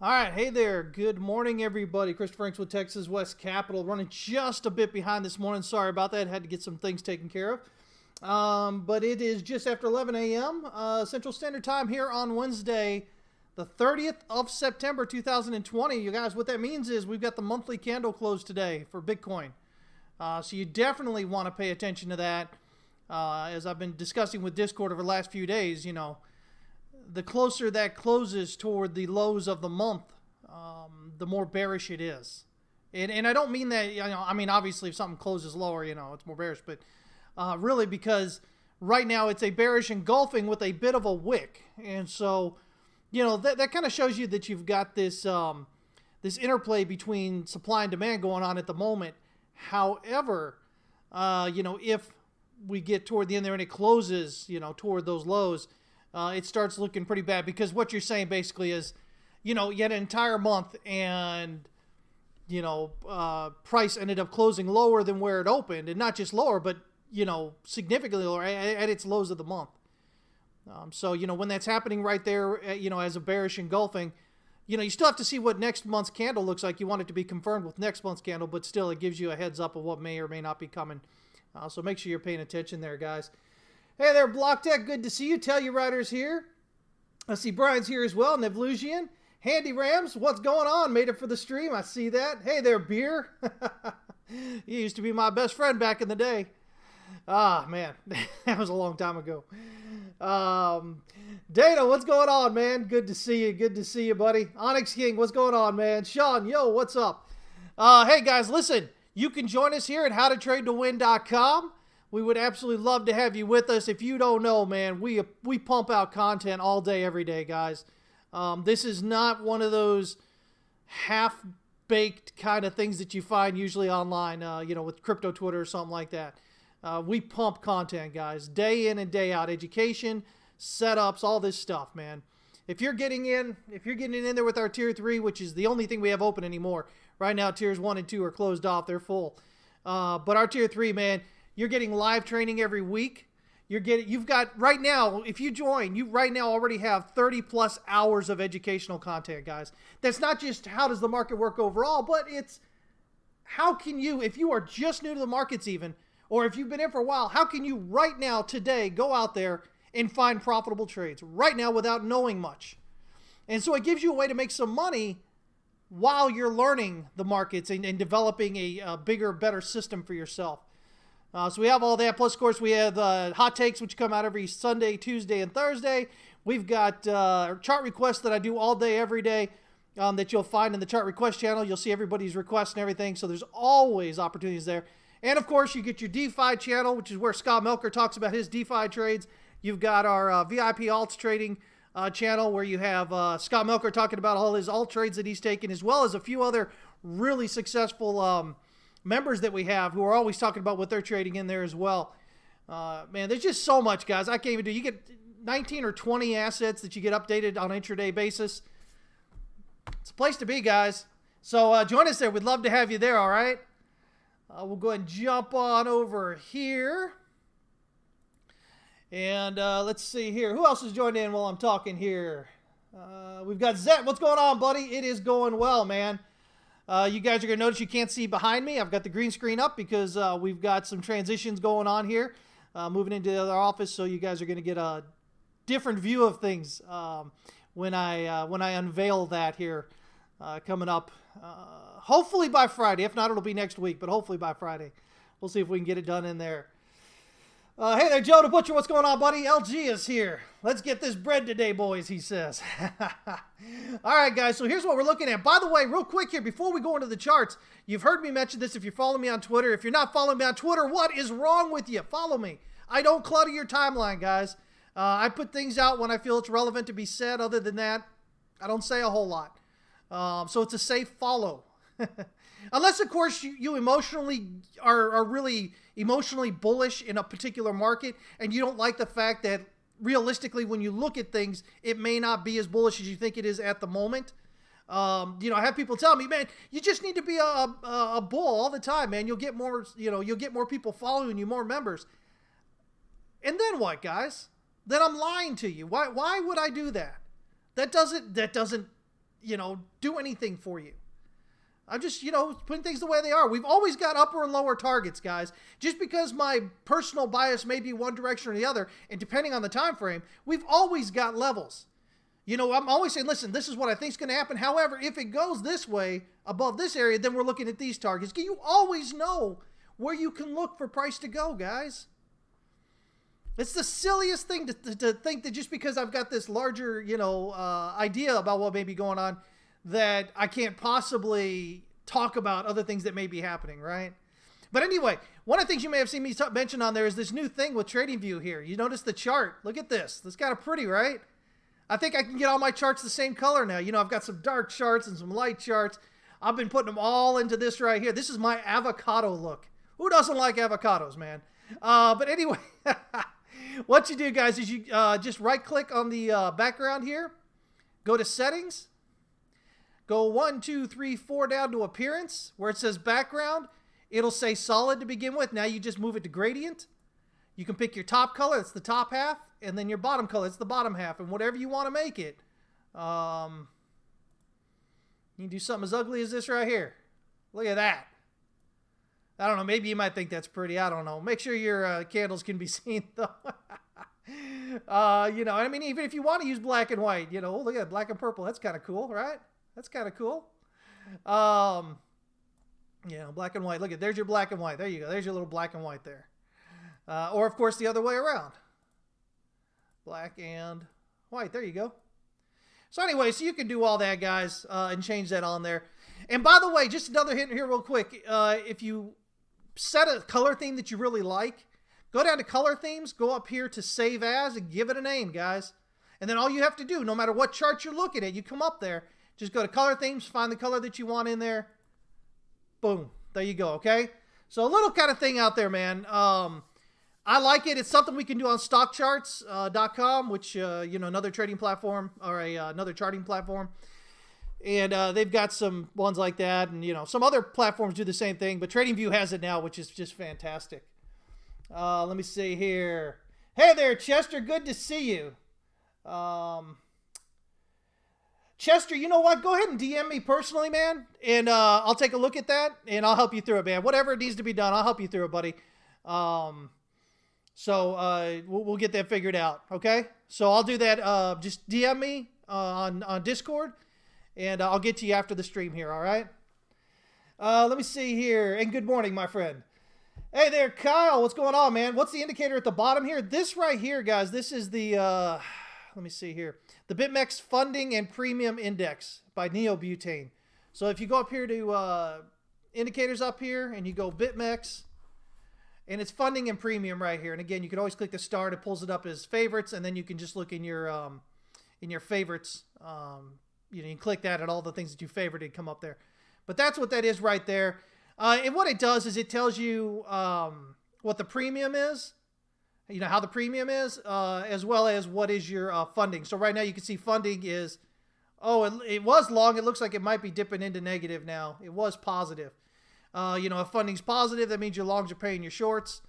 All right, hey there. Good morning, everybody. Christopher Franks with Texas West Capital, running just a bit behind this morning. Sorry about that. Had to get some things taken care of. But it is just after 11 a.m. Central Standard Time here on Wednesday, the 30th of September, 2020. You guys, what that means is we've got the monthly candle close today for Bitcoin. So you definitely want to pay attention to that. As I've been discussing with Discord over the last few days, the closer that closes toward the lows of the month, the more bearish it is. And I don't mean that, obviously if something closes lower, it's more bearish, but really because right now it's a bearish engulfing with a bit of a wick. And so, that kind of shows you that you've got this, this interplay between supply and demand going on at the moment. However, if we get toward the end there and it closes, toward those lows, it starts looking pretty bad, because what you're saying basically is, you had an entire month and, price ended up closing lower than where it opened, and not just lower, but, significantly lower at its lows of the month. So, when that's happening right there, as a bearish engulfing, you still have to see what next month's candle looks like. You want it to be confirmed with next month's candle, but still it gives you a heads up of what may or may not be coming. So make sure you're paying attention there, guys. Hey there, Block Tech. Good to see you. Tell you riders here. I see Brian's here as well. Nevlusian. Handy Rams. What's going on? Made it for the stream. I see that. Hey there, Beer. You used to be my best friend back in the day. Ah, man. That was a long time ago. Dana, what's going on, man? Good to see you. Good to see you, buddy. Onyx King, what's going on, man? Sean, yo, what's up? Hey, guys, listen. You can join us here at howtotradetowin.com. We would absolutely love to have you with us. If you don't know, man, we pump out content all day, every day, guys. This is not one of those half-baked kind of things that you find usually online, with crypto Twitter or something like that. We pump content, guys, day in and day out. Education, setups, all this stuff, man. If you're getting in there with our Tier 3, which is the only thing we have open anymore. Right now, Tiers 1 and 2 are closed off. They're full. But our Tier 3, man, you're getting live training every week. You've got, right now, if you join, you right now already have 30 plus hours of educational content, guys. That's not just how does the market work overall, but it's how can you, if you are just new to the markets even, or if you've been in for a while, how can you right now, today, go out there and find profitable trades right now without knowing much? And so it gives you a way to make some money while you're learning the markets and developing a bigger, better system for yourself. So we have all that. Plus, of course, we have hot takes, which come out every Sunday, Tuesday, and Thursday. We've got chart requests that I do all day, every day, that you'll find in the chart request channel. You'll see everybody's requests and everything. So there's always opportunities there. And, of course, you get your DeFi channel, which is where Scott Melker talks about his DeFi trades. You've got our VIP alts trading channel, where you have Scott Melker talking about all his alt trades that he's taken, as well as a few other really successful members that we have who are always talking about what they're trading in there as well. Man, there's just so much, guys. I can't even do. You get 19 or 20 assets that you get updated on an intraday basis. It's a place to be, guys. So join us there. We'd love to have you there, all right? We'll go ahead and jump on over here. And let's see here. Who else is joined in while I'm talking here? We've got Zet. What's going on, buddy? It is going well, man. You guys are going to notice you can't see behind me. I've got the green screen up because we've got some transitions going on here, moving into the other office, so you guys are going to get a different view of things when I unveil that here coming up. Hopefully by Friday. If not, it'll be next week, but hopefully by Friday. We'll see if we can get it done in there. Hey there, Joe the Butcher. What's going on, buddy? LG is here. Let's get this bread today, boys, he says. All right, guys, so here's what we're looking at. By the way, real quick here, before we go into the charts, you've heard me mention this if you follow me on Twitter. If you're not following me on Twitter, what is wrong with you? Follow me. I don't clutter your timeline, guys. I put things out when I feel it's relevant to be said. Other than that, I don't say a whole lot. So it's a safe follow. Unless, of course, you emotionally are really emotionally bullish in a particular market, and you don't like the fact that realistically, when you look at things, it may not be as bullish as you think it is at the moment. I have people tell me, man, you just need to be a bull all the time, man. You'll get more, you'll get more people following you, more members. And then what, guys? Then I'm lying to you. Why would I do that? That doesn't do anything for you. I'm just, putting things the way they are. We've always got upper and lower targets, guys. Just because my personal bias may be one direction or the other, and depending on the time frame, we've always got levels. I'm always saying, listen, this is what I think is going to happen. However, if it goes this way, above this area, then we're looking at these targets. You always know where you can look for price to go, guys. It's the silliest thing to think that just because I've got this larger, idea about what may be going on, that I can't possibly talk about other things that may be happening, right? But anyway, one of the things you may have seen me mention on there is this new thing with Tradingview here. You notice the chart. Look at this. That's kind of pretty, right? I think I can get all my charts the same color now. I've got some dark charts and some light charts. I've been putting them all into this right here. This is my avocado look. Who doesn't like avocados, man? But anyway, what you do, guys, is you just right-click on the background here. Go to Settings. Go 1, 2, 3, 4 down to Appearance. Where it says Background, it'll say Solid to begin with. Now you just move it to Gradient. You can pick your top color. It's the top half. And then your bottom color. It's the bottom half. And whatever you want to make it. You can do something as ugly as this right here. Look at that. I don't know. Maybe you might think that's pretty. I don't know. Make sure your candles can be seen, though. Even if you want to use black and white, look at that, black and purple. That's kind of cool, right? That's kind of cool. Black and white. Look at, there's your black and white. There you go. There's your little black and white there. Or, of course, the other way around. Black and white. There you go. So, anyway, so you can do all that, guys, and change that on there. And, by the way, just another hint here real quick. If you set a color theme that you really like, go down to Color Themes, go up here to Save As, and give it a name, guys. And then all you have to do, no matter what chart you're looking at, you come up there, just go to Color Themes, find the color that you want in there. Boom. There you go, okay? So a little kind of thing out there, man. I like it. It's something we can do on stockcharts.com, which, another trading platform, or another charting platform. And they've got some ones like that. And, some other platforms do the same thing. But Tradingview has it now, which is just fantastic. Let me see here. Hey there, Chester. Good to see you. Chester, you know what? Go ahead and DM me personally, man. And I'll take a look at that. And I'll help you through it, man. Whatever it needs to be done, I'll help you through it, buddy. So we'll get that figured out, okay? So I'll do that. Just DM me on Discord. And I'll get to you after the stream here, all right? Let me see here. And good morning, my friend. Hey there, Kyle. What's going on, man? What's the indicator at the bottom here? This right here, guys, this is the, let me see here. The BitMEX Funding and Premium Index by Neobutane. So if you go up here to indicators up here and you go BitMEX, and it's funding and premium right here. And again, you can always click the start. It pulls it up as favorites, and then you can just look in your favorites. You can click that, and all the things that you favorited come up there. But that's what that is right there. And what it does is it tells you what the premium is, how the premium is, as well as what is your funding. So right now you can see funding is, it was long. It looks like it might be dipping into negative now. It was positive. If funding's positive, that means your longs are paying your shorts,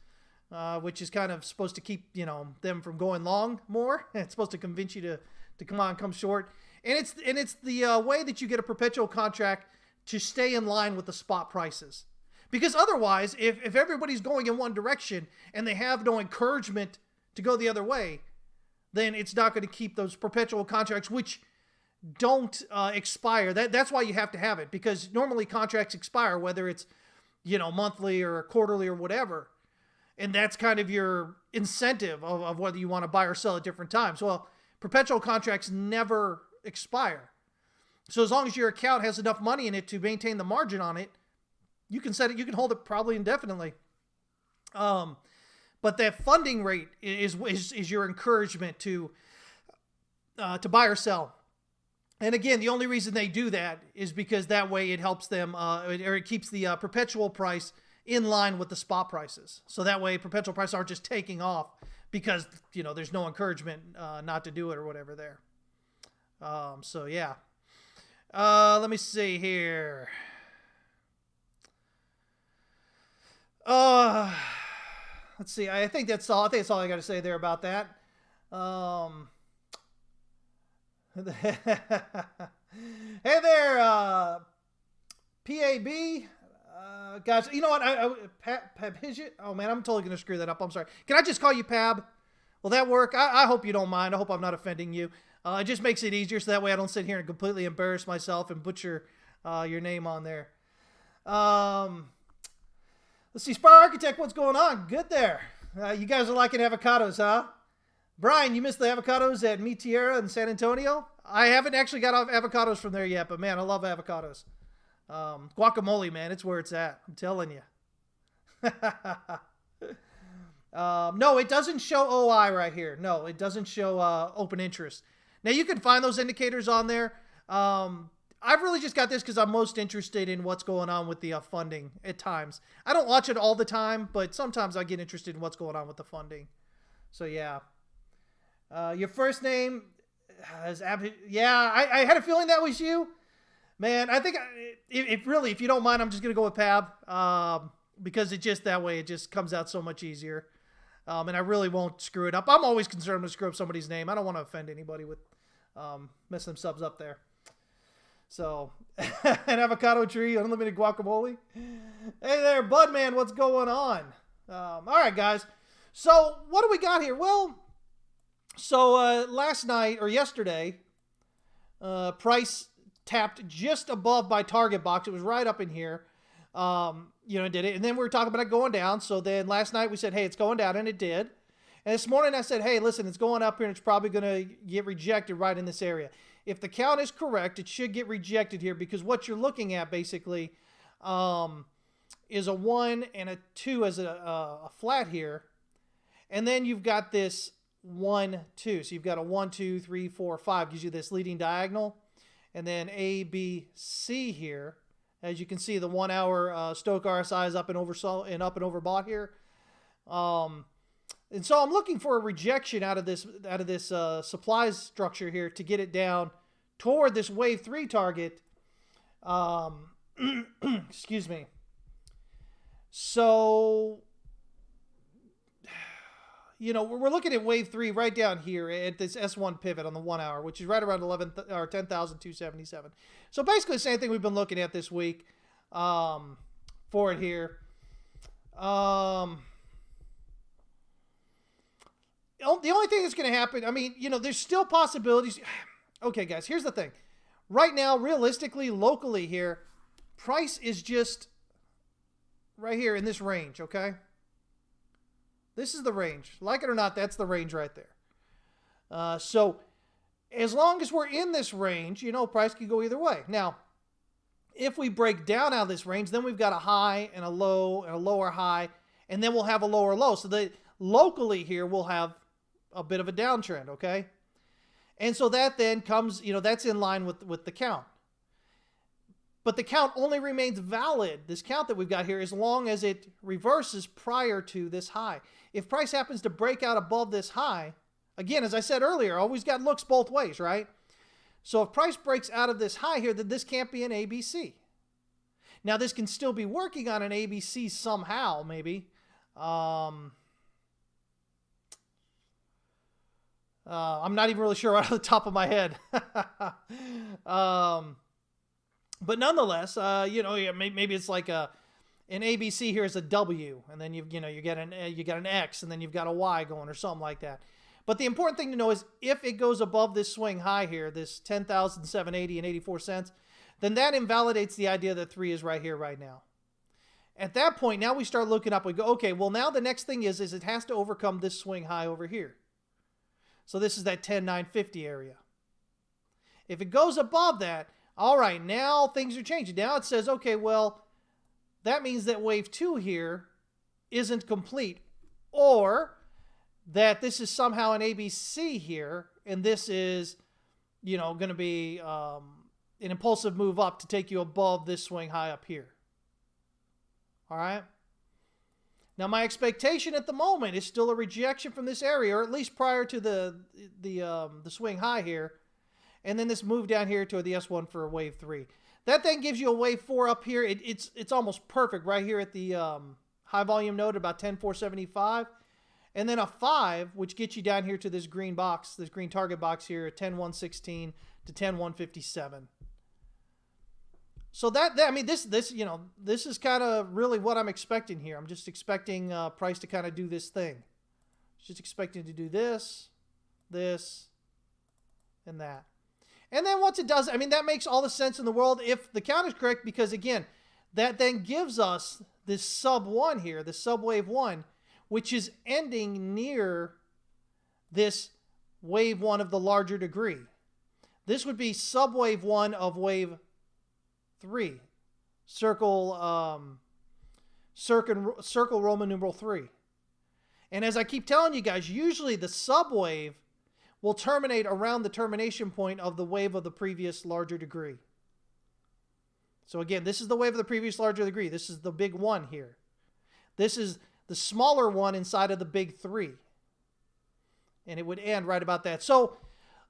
which is kind of supposed to keep, them from going long more. It's supposed to convince you to come short. And it's the way that you get a perpetual contract to stay in line with the spot prices. Because otherwise, if everybody's going in one direction and they have no encouragement to go the other way, then it's not going to keep those perpetual contracts, which don't expire. That's why you have to have it, because normally contracts expire, whether it's, monthly or quarterly or whatever. And that's kind of your incentive of whether you want to buy or sell at different times. Well, perpetual contracts never expire. So as long as your account has enough money in it to maintain the margin on it, you can set it, you can hold it probably indefinitely. But that funding rate is your encouragement to buy or sell. And again, the only reason they do that is because that way it helps them, or it keeps the perpetual price in line with the spot prices. So that way perpetual prices aren't just taking off because, there's no encouragement not to do it or whatever there. So yeah. Let me see here. Let's see. I think that's all. I think that's all I got to say there about that. Hey there, PAB. Guys, you know what? Pab, oh man, I'm totally gonna screw that up. I'm sorry. Can I just call you Pab? Will that work? I hope you don't mind. I hope I'm not offending you. It just makes it easier so that way I don't sit here and completely embarrass myself and butcher your name on there. Let's see, Spar Architect, what's going on? Good there. You guys are liking avocados, huh? Brian, you missed the avocados at Mi Tierra in San Antonio? I haven't actually got off avocados from there yet, but man, I love avocados. Guacamole, man, it's where it's at. I'm telling you. No, it doesn't show OI right here. No, it doesn't show open interest. Now, you can find those indicators on there. I've really just got this because I'm most interested in what's going on with the funding at times. I don't watch it all the time, but sometimes I get interested in what's going on with the funding. So, yeah. Your first name is yeah, I had a feeling that was you. Man, I think if you don't mind, I'm just going to go with Pab because it just that way, it just comes out so much easier. And I really won't screw it up. I'm always concerned to screw up somebody's name. I don't want to offend anybody with messing themselves up there. So, an avocado tree, unlimited guacamole. Hey there, Budman, what's going on? All right, guys. So, what do we got here? Well, so last night or yesterday, price tapped just above my target box. It was right up in here. Did it. And then we were talking about it going down. So then last night we said, hey, it's going down, and it did. And this morning I said, hey, listen, it's going up here, and it's probably going to get rejected right in this area. If the count is correct, it should get rejected here because what you're looking at basically is a 1 and a 2 as a flat here. And then you've got this 1, 2. So you've got a 1, 2, 3, 4, 5 gives you this leading diagonal. And then A, B, C here. As you can see, the 1 hour Stochastic RSI is up and overbought here. And so I'm looking for a rejection out of this supply structure here to get it down toward this wave 3 target. Excuse me. So, we're looking at wave 3 right down here at this S1 pivot on the 1 hour, which is right around 10,277. So basically the same thing we've been looking at this week for it here. The only thing that's going to happen, there's still possibilities. Okay, guys, here's the thing. Right now, realistically, locally here, price is just right here in this range, okay? This is the range. Like it or not, that's the range right there. So as long as we're in this range, price could go either way. Now, if we break down out of this range, then we've got a high and a low and a lower high, and then we'll have a lower low. So locally here, we'll have a bit of a downtrend, okay? And so that then comes, that's in line with the count. But the count only remains valid, this count that we've got here, as long as it reverses prior to this high. If price happens to break out above this high, again, as I said earlier, always got looks both ways, right? So if price breaks out of this high here, then this can't be an ABC. Now, this can still be working on an ABC somehow, maybe. I'm not even really sure right off the top of my head. But nonetheless, maybe it's like an ABC here is a W, and then you get an X, and then you've got a Y going or something like that. But the important thing to know is if it goes above this swing high here, this 10,780 and 84 cents, then that invalidates the idea that 3 is right here right now. At that point, now we start looking up. We go, okay, well now the next thing is it has to overcome this swing high over here. So this is that 10,950 area. If it goes above that, all right, now things are changing. Now it says, okay, well, that means that wave 2 here isn't complete, or that this is somehow an ABC here, and this is, going to be an impulsive move up to take you above this swing high up here. All right? Now, my expectation at the moment is still a rejection from this area, or at least prior to the swing high here, and then this move down here to the S1 for wave 3. That then gives you a wave 4 up here. It's almost perfect right here at the high volume node, about 10,475. And then a 5, which gets you down here to this green box, this green target box here at 10,116 to 10,157. So I mean, this this is kind of really what I'm expecting here. I'm just expecting price to kind of do this thing. Just expecting to do this, and that. And then once it does, I mean, that makes all the sense in the world if the count is correct, because again, that then gives us this sub 1 here, the sub wave 1, which is ending near this wave 1 of the larger degree. This would be sub wave 1 of wave 3. Circle Roman numeral 3. And as I keep telling you guys, usually the sub wave will terminate around the termination point of the wave of the previous larger degree. So again, this is the wave of the previous larger degree. This is the big 1 here. This is the smaller one inside of the big 3. And it would end right about that. So,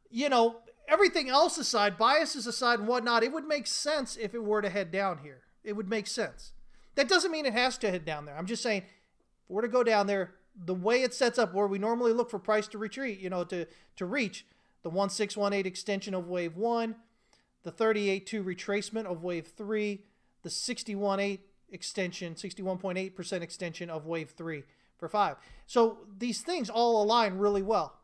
you know, everything else aside, biases aside and whatnot, it would make sense if it were to head down here. It would make sense. That doesn't mean it has to head down there. I'm just saying, if it were to go down there, the way it sets up, where we normally look for price to retreat, you know, to reach the 1618 extension of wave 1, the 38.2 retracement of wave 3, the 61.8 extension, 61.8% extension of wave 3 for 5. So these things all align really well.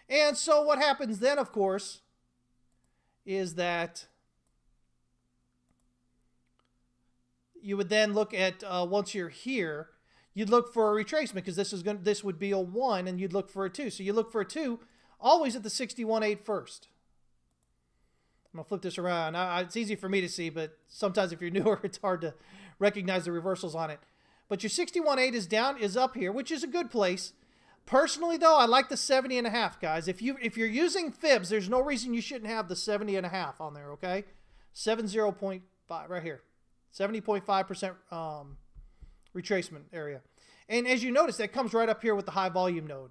And so what happens then, of course, is that you would then look at, once you're here, you'd look for a retracement, because this would be a 1, and you'd look for a 2. So you look for a 2 always at the 61.8 first. I'm going to flip this around. It's easy for me to see, but sometimes if you're newer, it's hard to recognize the reversals on it. But your 61.8 is up here, which is a good place. Personally, though, I like the 70.5, guys. If you're using fibs, there's no reason you shouldn't have the 70.5 on there, okay? 70.5 right here. 70.5% retracement area. And as you notice, that comes right up here with the high volume node.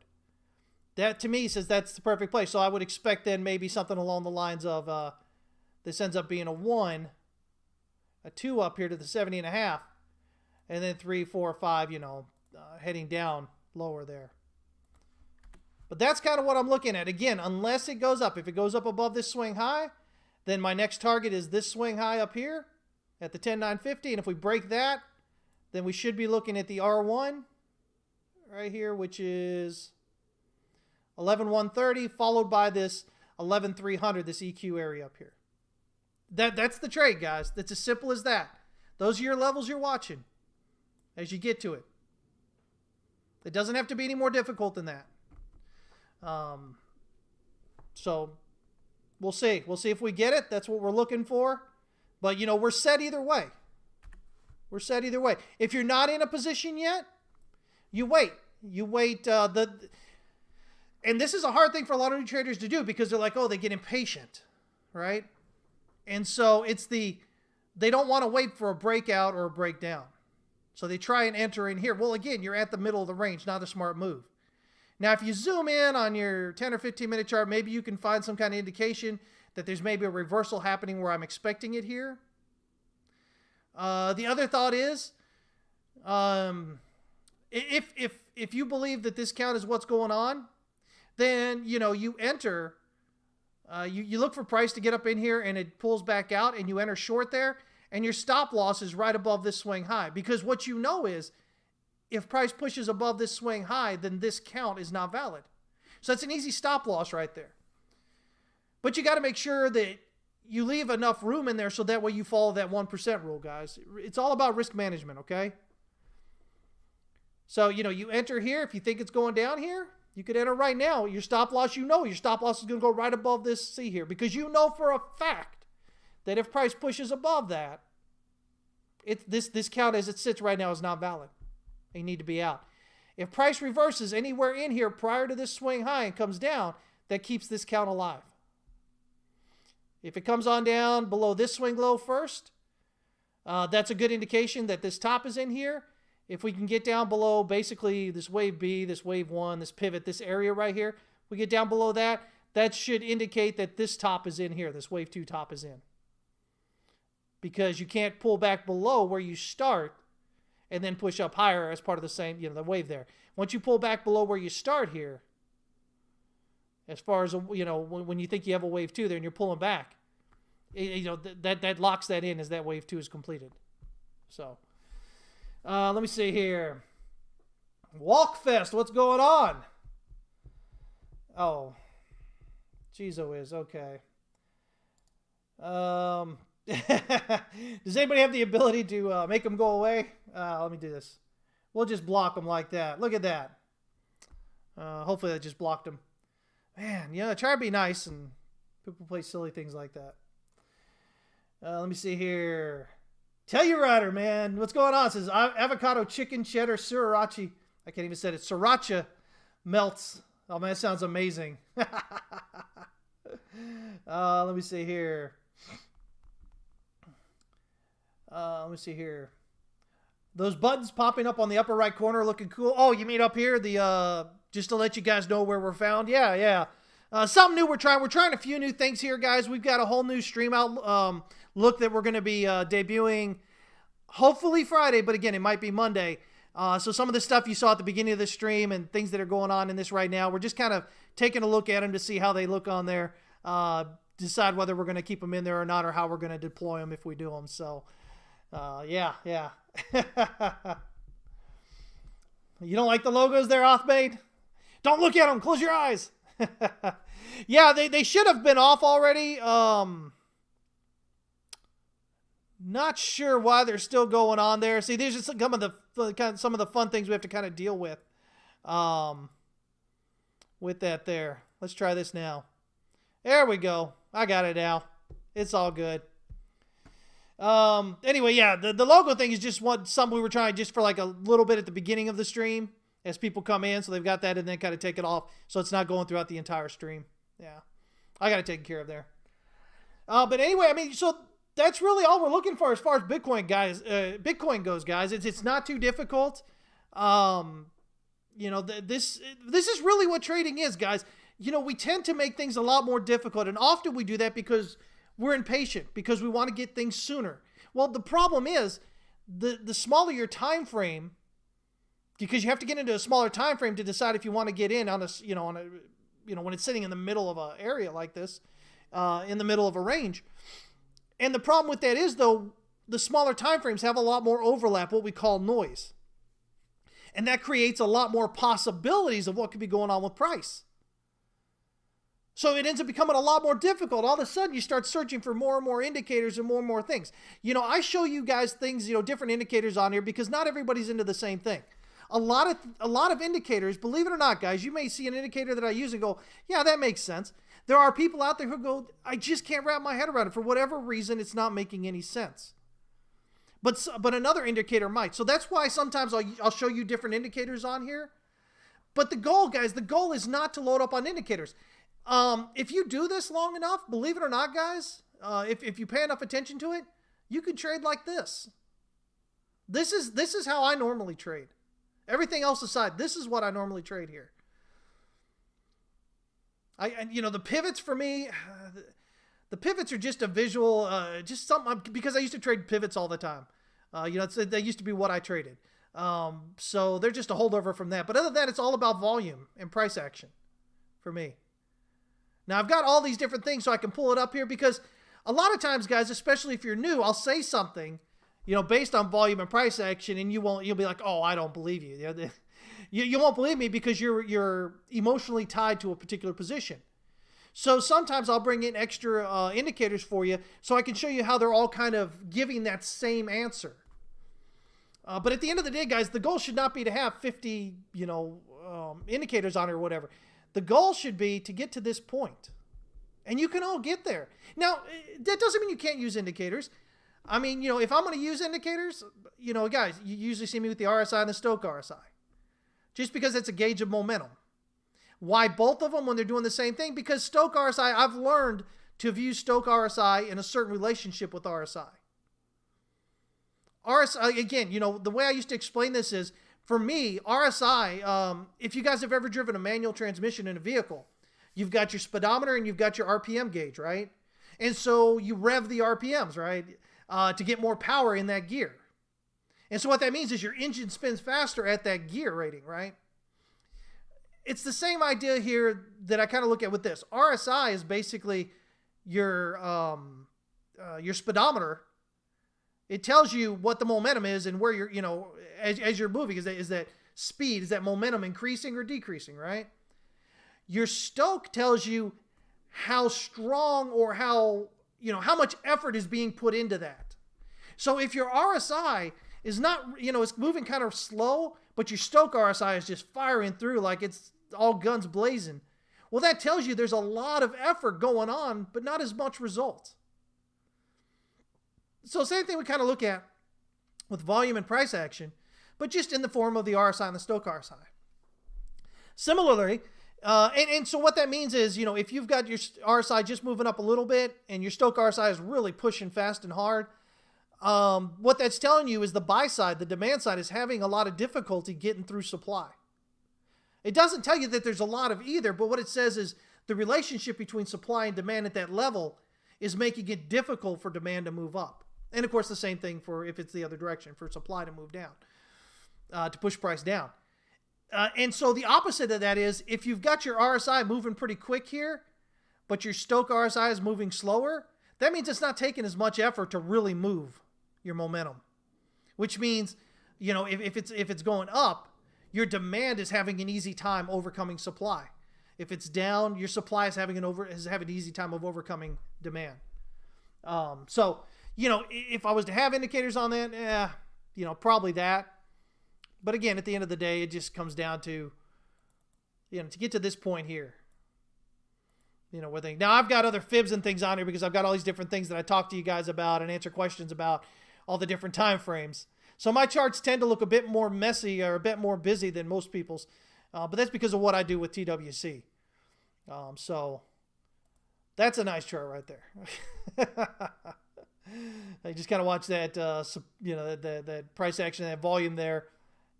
That, to me, says that's the perfect place. So I would expect then maybe something along the lines of this ends up being a 1, a 2 up here to the 70.5, and then 3, 4, 5, you know, heading down lower there. But that's kind of what I'm looking at. Again, unless it goes up. If it goes up above this swing high, then my next target is this swing high up here at the 10,950. And if we break that, then we should be looking at the R1 right here, which is 11,130, followed by this 11,300, this EQ area up here. That's the trade, guys. That's as simple as that. Those are your levels you're watching as you get to it. It doesn't have to be any more difficult than that. So we'll see. We'll see if we get it. That's what we're looking for. But, you know, we're set either way. We're set either way. If you're not in a position yet, you wait. You wait. And this is a hard thing for a lot of new traders to do, because they're like, oh, they get impatient, right? And so they don't want to wait for a breakout or a breakdown. So they try and enter in here. Well, again, you're at the middle of the range, not a smart move. Now, if you zoom in on your 10 or 15 minute chart, maybe you can find some kind of indication that there's maybe a reversal happening where I'm expecting it here. The other thought is, if you believe that this count is what's going on, then, you know, you enter, you look for price to get up in here, and it pulls back out, and you enter short there, and your stop loss is right above this swing high. Because what you know is, if price pushes above this swing high, then this count is not valid. So that's an easy stop loss right there. But you got to make sure that you leave enough room in there so that way you follow that 1% rule, guys. It's all about risk management, okay? So, you know, you enter here. If you think it's going down here, you could enter right now. Your stop loss, you know your stop loss is going to go right above this C here, because you know for a fact that if price pushes above that, this count as it sits right now is not valid. You need to be out. If price reverses anywhere in here prior to this swing high and comes down, that keeps this count alive. If it comes on down below this swing low first, that's a good indication that this top is in here. If we can get down below basically this wave B, this wave 1, this pivot, this area right here, we get down below that, that should indicate that this top is in here, this wave 2 top is in. Because you can't pull back below where you start and then push up higher as part of the same, you know, the wave there. Once you pull back below where you start here, as far as, you know, when you think you have a wave 2 there and you're pulling back, that locks that in as that wave 2 is completed. So let me see here. Walkfest, what's going on? Oh, Chizo is okay. Does anybody have the ability to make them go away? Let me do this. We'll just block them like that. Look at that. Hopefully that just blocked them. Man, try to be nice, and people play silly things like that. Let me see here. Telluride, man. What's going on? It says avocado, chicken, cheddar, sriracha. I can't even say it. Sriracha melts. Oh, man, that sounds amazing. Let me see here. Let me see here. Those buttons popping up on the upper right corner looking cool. Oh, you mean up here? The just to let you guys know where we're found. Yeah. Something new we're trying. We're trying a few new things here, guys. We've got a whole new stream out look that we're going to be debuting hopefully Friday, but again, it might be Monday. So some of the stuff you saw at the beginning of the stream and things that are going on in this right now, we're just kind of taking a look at them to see how they look on there, decide whether we're going to keep them in there or not, or how we're going to deploy them if we do them. So, yeah. You don't like the logos there, Othmade? Don't look at them. Close your eyes. Yeah, they should have been off already. Not sure why they're still going on there. See, these are some of the fun things we have to kind of deal with that there. Let's try this now. There we go. I got it now. It's all good. Anyway, yeah, the logo thing is just something we were trying just for like a little bit at the beginning of the stream as people come in. So they've got that and then kind of take it off. So it's not going throughout the entire stream. Yeah. I got it taken care of there. But anyway, I mean, so that's really all we're looking for as far as Bitcoin goes, guys. It's not too difficult. This is really what trading is, guys. We tend to make things a lot more difficult, and often we do that because we're impatient, because we want to get things sooner. Well, the problem is the smaller your time frame, because you have to get into a smaller time frame to decide if you want to get in on when it's sitting in the middle of an area like this, in the middle of a range. And the problem with that is, though, the smaller time frames have a lot more overlap, what we call noise. And that creates a lot more possibilities of what could be going on with price. So it ends up becoming a lot more difficult. All of a sudden, you start searching for more and more indicators and more things. I show you guys things, different indicators on here because not everybody's into the same thing. A lot of indicators, believe it or not, guys, you may see an indicator that I use and go, yeah, that makes sense. There are people out there who go, I just can't wrap my head around it. For whatever reason, it's not making any sense. But another indicator might. So that's why sometimes I'll show you different indicators on here. But the goal, guys, is not to load up on indicators. If you do this long enough, believe it or not, guys, if you pay enough attention to it, you can trade like this. This is how I normally trade. Everything else aside, this is what I normally trade here. The pivots for me, the pivots are just a visual, just something, because I used to trade pivots all the time. They used to be what I traded. So they're just a holdover from that. But other than that, it's all about volume and price action for me. Now I've got all these different things so I can pull it up here because a lot of times, guys, especially if you're new, I'll say something, based on volume and price action, and you'll be like, oh, I don't believe you. You won't believe me because you're emotionally tied to a particular position. So sometimes I'll bring in extra indicators for you so I can show you how they're all kind of giving that same answer. But at the end of the day, guys, the goal should not be to have 50, indicators on it or whatever. The goal should be to get to this point. And you can all get there. Now, that doesn't mean you can't use indicators. I mean, if I'm going to use indicators, guys, you usually see me with the RSI and the Stochh RSI. Just because it's a gauge of momentum. Why both of them when they're doing the same thing? Because Stochh RSI, I've learned to view Stochh RSI in a certain relationship with RSI. RSI, again, the way I used to explain this is, for me, RSI, if you guys have ever driven a manual transmission in a vehicle, you've got your speedometer and you've got your RPM gauge, right? And so you rev the RPMs, right, to get more power in that gear. And so what that means is your engine spins faster at that gear rating, right? It's the same idea here that I kind of look at with this. RSI is basically your your speedometer, it tells you what the momentum is and where you're, as you're moving. Is that speed, is that momentum increasing or decreasing, right? Your Stoke tells you how strong or how much effort is being put into that. So if your RSI is not, it's moving kind of slow, but your Stoke RSI is just firing through like it's all guns blazing, well, that tells you there's a lot of effort going on, but not as much result. So same thing we kind of look at with volume and price action, but just in the form of the RSI and the Stoke RSI. Similarly, and so what that means is, if you've got your RSI just moving up a little bit and your Stoke RSI is really pushing fast and hard, what that's telling you is the buy side, the demand side, is having a lot of difficulty getting through supply. It doesn't tell you that there's a lot of either, but what it says is the relationship between supply and demand at that level is making it difficult for demand to move up. And of course, the same thing for if it's the other direction, for supply to move down, to push price down. And so the opposite of that is if you've got your RSI moving pretty quick here, but your Stoke RSI is moving slower, that means it's not taking as much effort to really move your momentum, which means, if it's going up, your demand is having an easy time overcoming supply. If it's down, your supply is having an easy time of overcoming demand. So, if I was to have indicators on that, probably that. But again, at the end of the day, it just comes down to, to get to this point here. Now I've got other fibs and things on here because I've got all these different things that I talk to you guys about and answer questions about all the different time frames. So my charts tend to look a bit more messy or a bit more busy than most people's, but that's because of what I do with TWC. So that's a nice chart right there. I just kind of watch that, that price action, that volume there.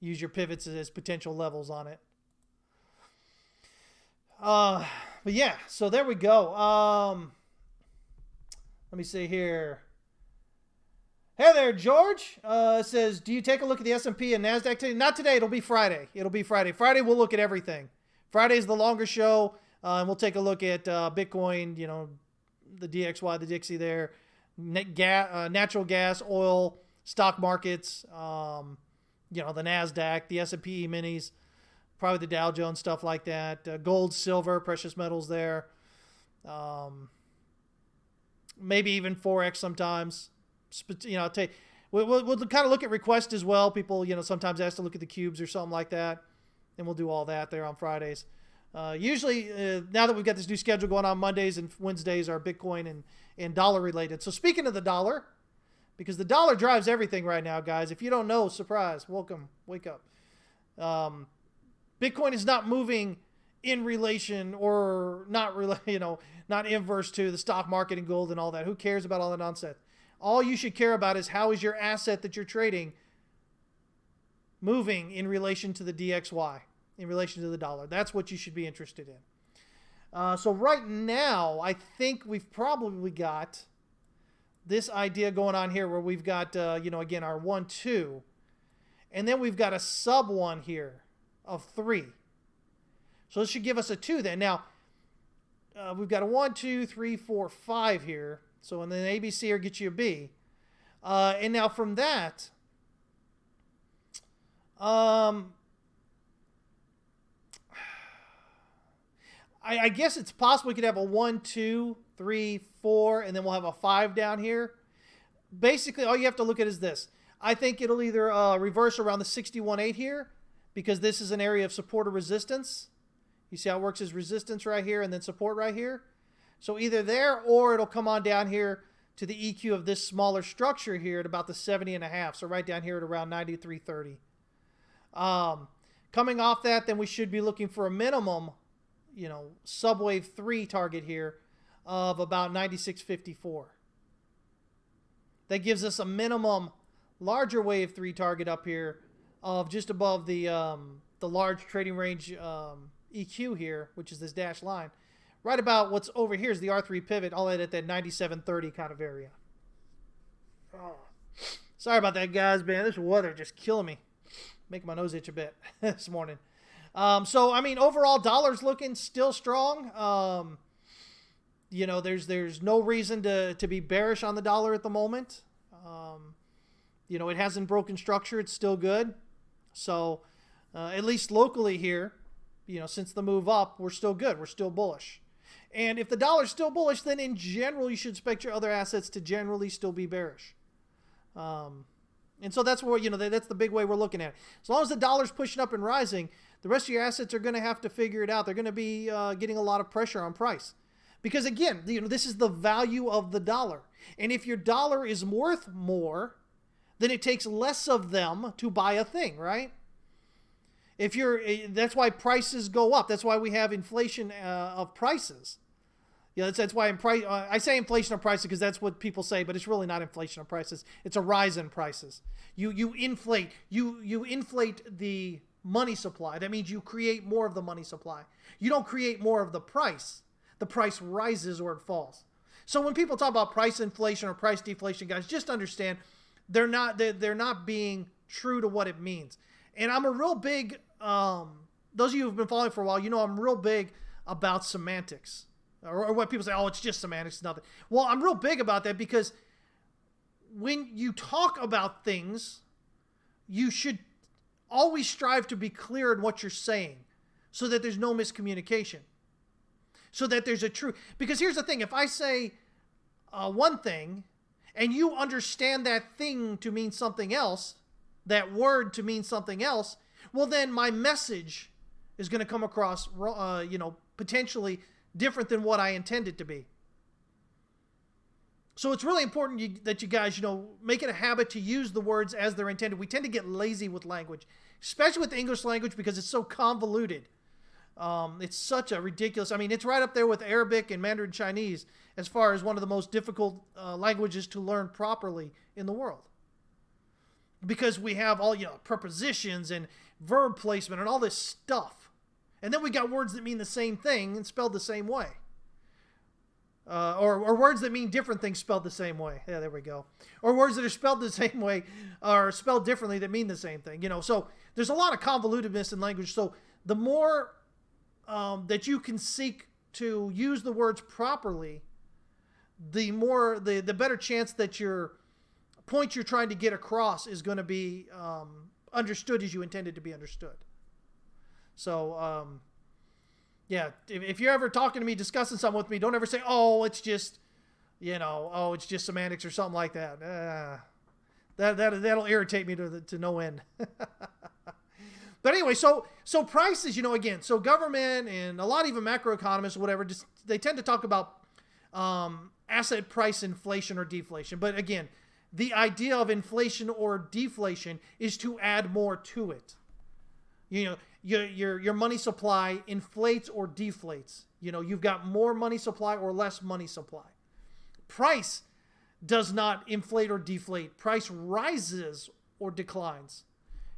Use your pivots as potential levels on it. But yeah, so there we go. Let me see here. Hey there, George. Says, do you take a look at the S&P and NASDAQ today? Not today. It'll be Friday. Friday, we'll look at everything. Friday is the longer show, and we'll take a look at Bitcoin, the DXY, the Dixie there, natural gas, oil, stock markets, the NASDAQ, the S&P minis, probably the Dow Jones, stuff like that. Gold, silver, precious metals there. Maybe even Forex sometimes. We'll kind of look at requests as well. People, sometimes ask to look at the cubes or something like that. And we'll do all that there on Fridays. Usually, now that we've got this new schedule going on, Mondays and Wednesdays are Bitcoin and dollar related. So speaking of the dollar, because the dollar drives everything right now, guys. If you don't know, surprise, welcome, wake up. Bitcoin is not moving in relation or not inverse to the stock market and gold and all that. Who cares about all that nonsense? All you should care about is how is your asset that you're trading moving in relation to the DXY, in relation to the dollar. That's what you should be interested in. So right now, I think we've probably got this idea going on here where we've got, again, our 1, 2, and then we've got a sub 1 here of 3. So this should give us a 2 then. Now, we've got a 1, 2, 3, 4, 5 here. So and then ABC here gets you a B. And now from that, I guess it's possible we could have a 1, 2, 3, 4, and then we'll have a 5 down here. Basically, all you have to look at is this. I think it'll either reverse around the 61.8 here, because this is an area of support or resistance. You see how it works as resistance right here and then support right here? So either there or it'll come on down here to the EQ of this smaller structure here at about the 70.5. So right down here at around 93.30. Coming off that, then we should be looking for a minimum, subwave 3 target here of about 96.54. That gives us a minimum larger wave 3 target up here of just above the large trading range EQ here, which is this dashed line. Right about what's over here is the R3 pivot, all at that 97.30 kind of area. Oh. Sorry about that, guys, man. This weather just killing me. Making my nose itch a bit this morning. So, overall, dollar's looking still strong. there's no reason to be bearish on the dollar at the moment. It hasn't broken structure. It's still good. So at least locally here, since the move up, we're still good. We're still bullish. And if the dollar's still bullish, then in general, you should expect your other assets to generally still be bearish. And so that's what, that's the big way we're looking at it. As long as the dollar's pushing up and rising, the rest of your assets are going to have to figure it out. They're going to be getting a lot of pressure on price. Because again, this is the value of the dollar. And if your dollar is worth more, then it takes less of them to buy a thing, right? That's why prices go up. That's why we have inflation of prices. That's why I say inflation of prices because that's what people say, but it's really not inflation of prices. It's a rise in prices. You inflate the money supply. That means you create more of the money supply. You don't create more of the price. The price rises or it falls. So when people talk about price inflation or price deflation, guys, just understand they're not being true to what it means. And I'm a real big those of you who've been following for a while, I'm real big about semantics. Or what people say, oh, it's just semantics, nothing. Well, I'm real big about that because when you talk about things, you should always strive to be clear in what you're saying so that there's no miscommunication. So that there's a true... Because here's the thing. If I say one thing and you understand that thing to mean something else, that word to mean something else, well, then my message is going to come across, potentially different than what I intended to be. So it's really important that you guys, make it a habit to use the words as they're intended. We tend to get lazy with language, especially with the English language because it's so convoluted. It's such a ridiculous... it's right up there with Arabic and Mandarin Chinese as far as one of the most difficult languages to learn properly in the world. Because we have all, prepositions and verb placement and all this stuff. And then we got words that mean the same thing and spelled the same way. Or words that mean different things spelled the same way. Yeah, there we go. Or words that are spelled the same way or spelled differently that mean the same thing. So there's a lot of convolutedness in language. So the more that you can seek to use the words properly, the better chance that your point you're trying to get across is going to be understood as you intended to be understood. So, if you're ever talking to me, discussing something with me, don't ever say, oh, it's just, it's just semantics or something like that. That'll irritate me to no end. But anyway, so prices, again, so government and a lot of even macroeconomists or whatever, they tend to talk about asset price inflation or deflation. But again, the idea of inflation or deflation is to add more to it. Your money supply inflates or deflates. You've got more money supply or less money supply. Price does not inflate or deflate. Price rises or declines.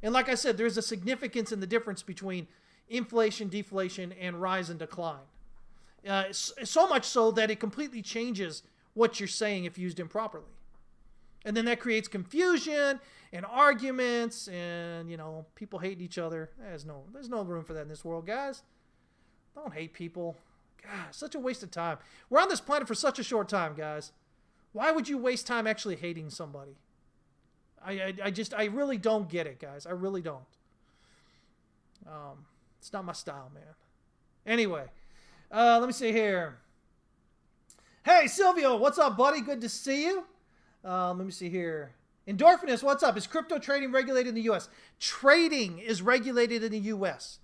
And like I said, there's a significance in the difference between inflation, deflation, and rise and decline. So much so that it completely changes what you're saying if used improperly. And then that creates confusion and arguments and, people hating each other. There's no room for that in this world, guys. Don't hate people. God, such a waste of time. We're on this planet for such a short time, guys. Why would you waste time actually hating somebody? I really don't get it, guys. I really don't. It's not my style, man. Anyway, let me see here. Hey, Silvio, what's up, buddy? Good to see you. Let me see here. Endorphinus, what's up? Is crypto trading regulated in the U.S.? Trading is regulated in the U.S.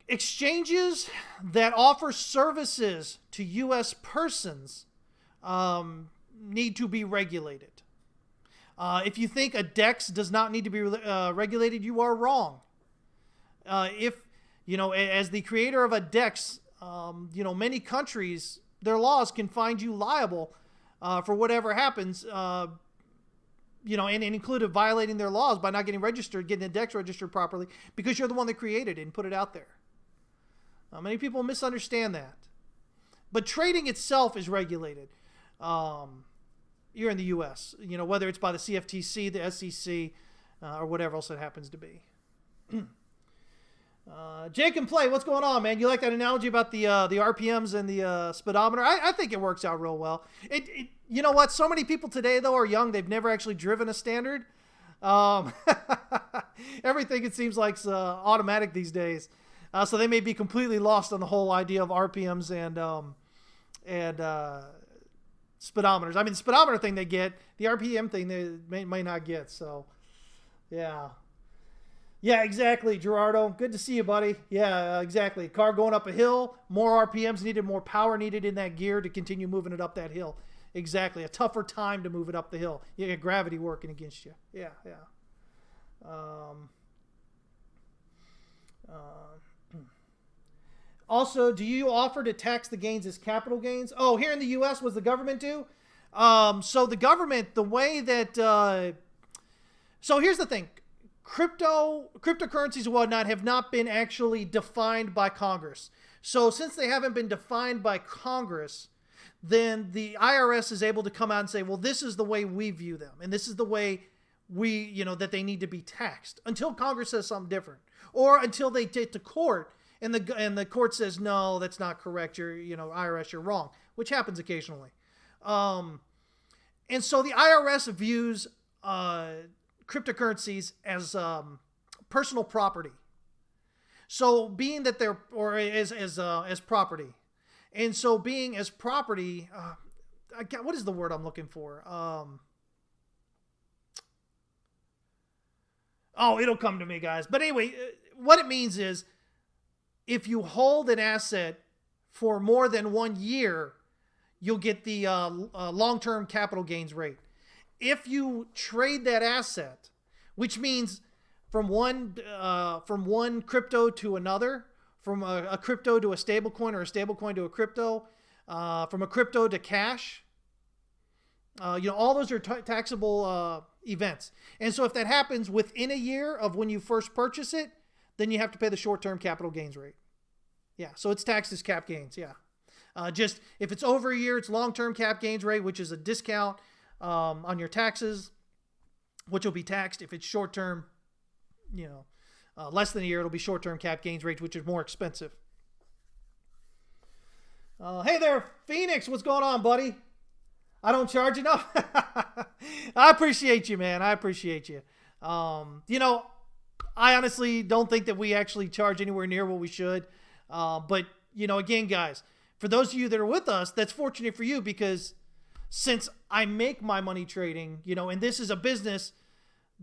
Exchanges that offer services to U.S. persons need to be regulated. If you think a DEX does not need to be regulated, you are wrong. As the creator of a DEX, many countries, their laws can find you liable for whatever happens, and included violating their laws by not getting the DEX registered properly because you're the one that created it and put it out there. Many people misunderstand that. But trading itself is regulated here in the U.S., whether it's by the CFTC, the SEC, or whatever else it happens to be. Jake and Play, what's going on, man? You like that analogy about the RPMs and the speedometer? I think it works out real well. You know what? So many people today, though, are young. They've never actually driven a standard. Everything, it seems like, is automatic these days. So they may be completely lost on the whole idea of RPMs and speedometers. I mean, the speedometer thing they get, the RPM thing they may not get. So, yeah. Yeah, exactly, Gerardo. Good to see you, buddy. Yeah, exactly. Car going up a hill, more RPMs needed, more power needed in that gear to continue moving it up that hill. Exactly. A tougher time to move it up the hill. You get gravity working against you. Yeah, yeah. Also, do you offer to tax the gains as capital gains? Oh, here in the U.S., what does the government do? So the government, the way that... so here's the thing. Cryptocurrencies and whatnot have not been actually defined by Congress. So since they haven't been defined by Congress, then the IRS is able to come out and say, well, this is the way we view them. And this is the way that they need to be taxed until Congress says something different, or until they take to court and the court says, no, that's not correct. IRS, you're wrong, which happens occasionally. And so the IRS views, cryptocurrencies as personal property. So being that they're as property, and so being as property, what is the word I'm looking for? It'll come to me, guys. But anyway, what it means is if you hold an asset for more than 1 year, you'll get the long-term capital gains rate. If you trade that asset, which means from one crypto to another, from a crypto to a stable coin, or a stable coin to a crypto, from a crypto to cash, all those are taxable events. And so if that happens within a year of when you first purchase it, then you have to pay the short-term capital gains rate. Yeah, so it's taxed as cap gains, yeah. Just if it's over a year, it's long-term cap gains rate, which is a discount on your taxes, which will be taxed. If it's short-term, less than a year, it'll be short-term cap gains rate, which is more expensive. Hey there, Phoenix. What's going on, buddy? I don't charge enough. I appreciate you, man. I appreciate you. I honestly don't think that we actually charge anywhere near what we should. But, again, guys, for those of you that are with us, that's fortunate for you, because since I make my money trading, and this is a business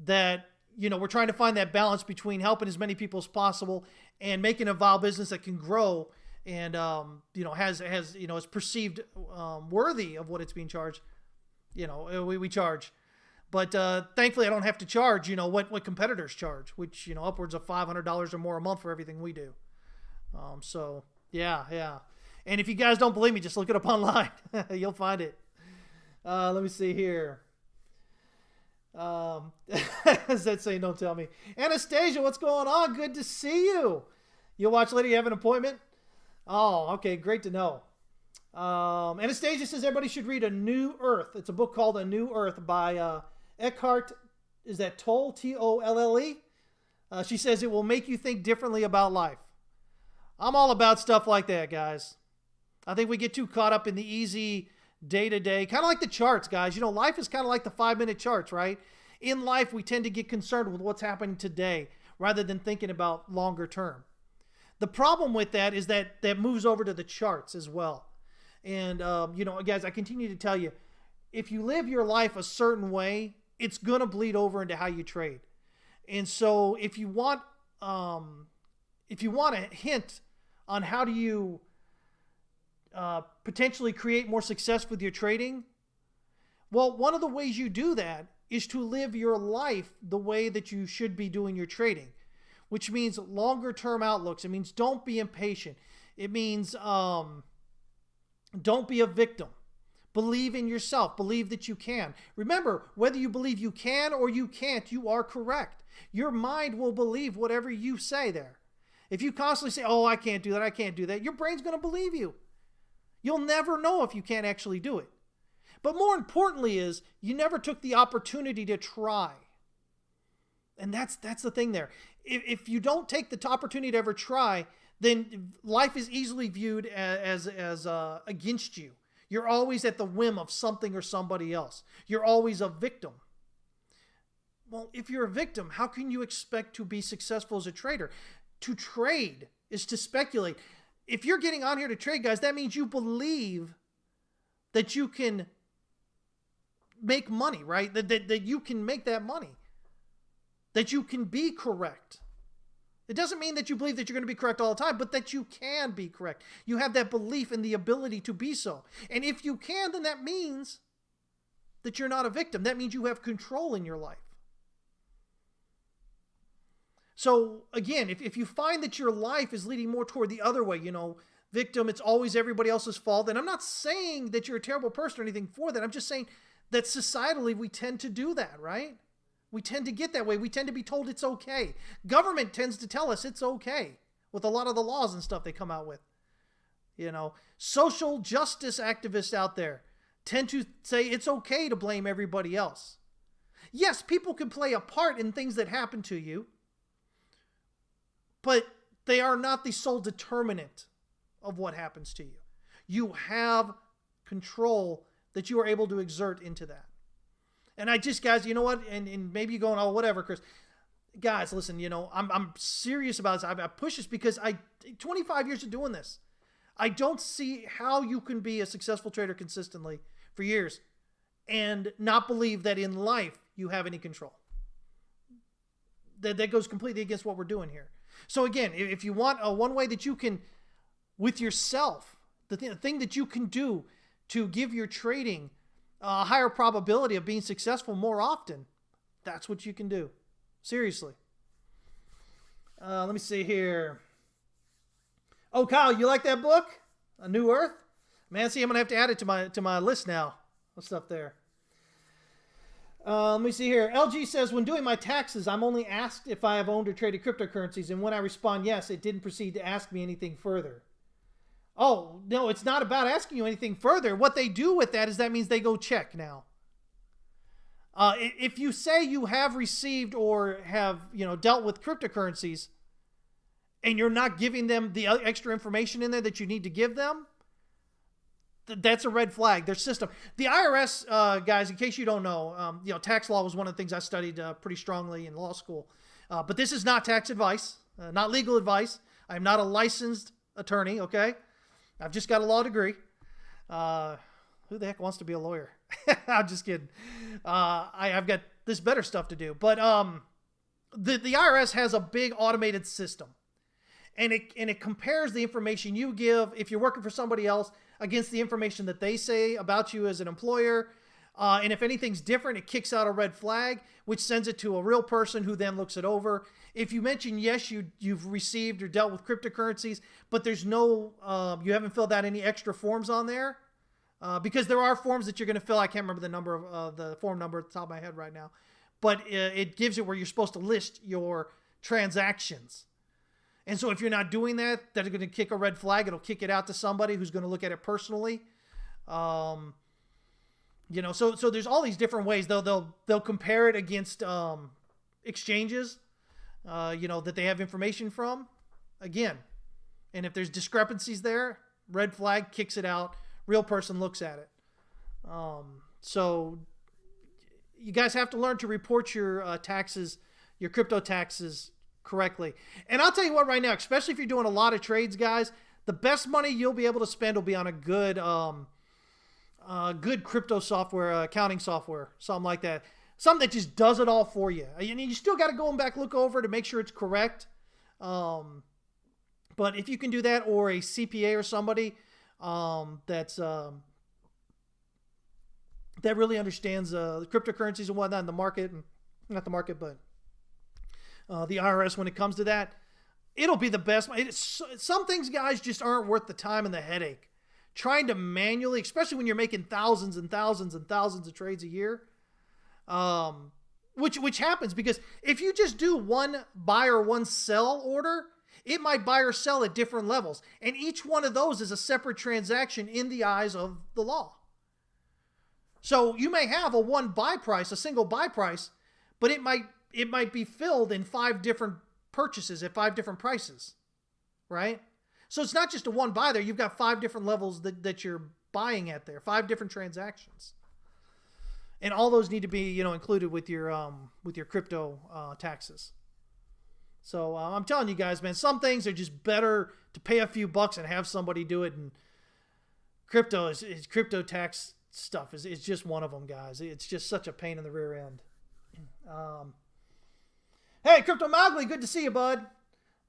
that, we're trying to find that balance between helping as many people as possible and making a viable business that can grow and, is perceived worthy of what it's being charged. We charge. But thankfully, I don't have to charge, what competitors charge, which, upwards of $500 or more a month for everything we do. So, yeah. And if you guys don't believe me, just look it up online. You'll find it. Let me see here. Is that saying don't tell me? Anastasia, what's going on? Good to see you. You'll watch later? You have an appointment? Oh, okay. Great to know. Anastasia says everybody should read A New Earth. It's a book called A New Earth by Eckhart. Is that Tolle? Tolle? She says it will make you think differently about life. I'm all about stuff like that, guys. I think we get too caught up in the easy day-to-day, kind of like the charts, guys. Life is kind of like the 5-minute charts, right? In life, we tend to get concerned with what's happening today rather than thinking about longer term. The problem with that is that moves over to the charts as well. And, guys, I continue to tell you, if you live your life a certain way, it's going to bleed over into how you trade. And so if you want a hint on how do you potentially create more success with your trading, well, one of the ways you do that is to live your life the way that you should be doing your trading, which means longer term outlooks. It means don't be impatient. It means don't be a victim. Believe in yourself. Believe that you can. Remember, whether you believe you can or you can't, you are correct. Your mind will believe whatever you say there. If you constantly say, oh, I can't do that, I can't do that, your brain's going to believe you. You'll never know if you can't actually do it. But more importantly is you never took the opportunity to try. And that's the thing there. if you don't take the opportunity to ever try, then life is easily viewed as against you. You're always at the whim of something or somebody else. You're always a victim. Well, if you're a victim, how can you expect to be successful as a trader? To trade is to speculate. If you're getting on here to trade, guys, that means you believe that you can make money, right? That you can make that money. That you can be correct. It doesn't mean that you believe that you're going to be correct all the time, but that you can be correct. You have that belief in the ability to be so. And if you can, then that means that you're not a victim. That means you have control in your life. So again, if you find that your life is leading more toward the other way, victim, it's always everybody else's fault. And I'm not saying that you're a terrible person or anything for that. I'm just saying that societally we tend to do that, right? We tend to get that way. We tend to be told it's okay. Government tends to tell us it's okay with a lot of the laws and stuff they come out with. Social justice activists out there tend to say it's okay to blame everybody else. Yes, people can play a part in things that happen to you, but they are not the sole determinant of what happens to you. You have control that you are able to exert into that. And I just, guys, you know what? And maybe you're going, oh, whatever, Chris. Guys, listen, I'm serious about this. I push this because 25 years of doing this. I don't see how you can be a successful trader consistently for years and not believe that in life you have any control. That goes completely against what we're doing here. So again, if you want one way that you can, with yourself, the thing that you can do to give your trading a higher probability of being successful more often, that's what you can do. Seriously. Let me see here. Oh, Kyle, you like that book? A New Earth? Man, see, I'm going to have to add it to my list now. What's up there? Let me see here. LG says, when doing my taxes, I'm only asked if I have owned or traded cryptocurrencies, and when I respond yes, it didn't proceed to ask me anything further. Oh, no, it's not about asking you anything further. What they do with that is that means they go check now. If you say you have received or have, dealt with cryptocurrencies and you're not giving them the extra information in there that you need to give them, that's a red flag. Their system. The IRS, guys, in case you don't know, tax law was one of the things I studied pretty strongly in law school. But this is not tax advice, not legal advice. I'm not a licensed attorney, okay? I've just got a law degree. Who the heck wants to be a lawyer? I'm just kidding. I've got this better stuff to do. But the IRS has a big automated system. And it compares the information you give, if you're working for somebody else, against the information that they say about you as an employer. And if anything's different, it kicks out a red flag, which sends it to a real person who then looks it over. If you mention, yes, you've received or dealt with cryptocurrencies, but there's no, you haven't filled out any extra forms on there, because there are forms that you're going to fill. I can't remember the number of the form number at the top of my head right now, but it gives it where you're supposed to list your transactions. And so if you're not doing that, that's going to kick a red flag. It'll kick it out to somebody who's going to look at it personally. So there's all these different ways. They'll compare it against exchanges, that they have information from. Again, and if there's discrepancies there, red flag, kicks it out. Real person looks at it. So you guys have to learn to report your taxes, your crypto taxes, correctly. And I'll tell you what right now, especially if you're doing a lot of trades, guys, the best money you'll be able to spend will be on a good crypto software, accounting software, something like that. Something that just does it all for you. You still got to go back, look over to make sure it's correct. But if you can do that, or a CPA or somebody that really understands the cryptocurrencies and whatnot in the market, and not the market, but the IRS when it comes to that, it'll be the best. Some things, guys, just aren't worth the time and the headache. Trying to manually, especially when you're making thousands and thousands and thousands of trades a year, which happens because if you just do one buy or one sell order, it might buy or sell at different levels. And each one of those is a separate transaction in the eyes of the law. So you may have a single buy price, but it might be filled in 5 different purchases at 5 different prices, right? So it's not just a one buy there. You've got 5 different levels that you're buying at there, 5 different transactions. And all those need to be, included with your crypto taxes. So I'm telling you guys, man, some things are just better to pay a few bucks and have somebody do it. And crypto tax stuff is just one of them, guys. It's just such a pain in the rear end. Hey, Crypto Mowgli, good to see you, bud.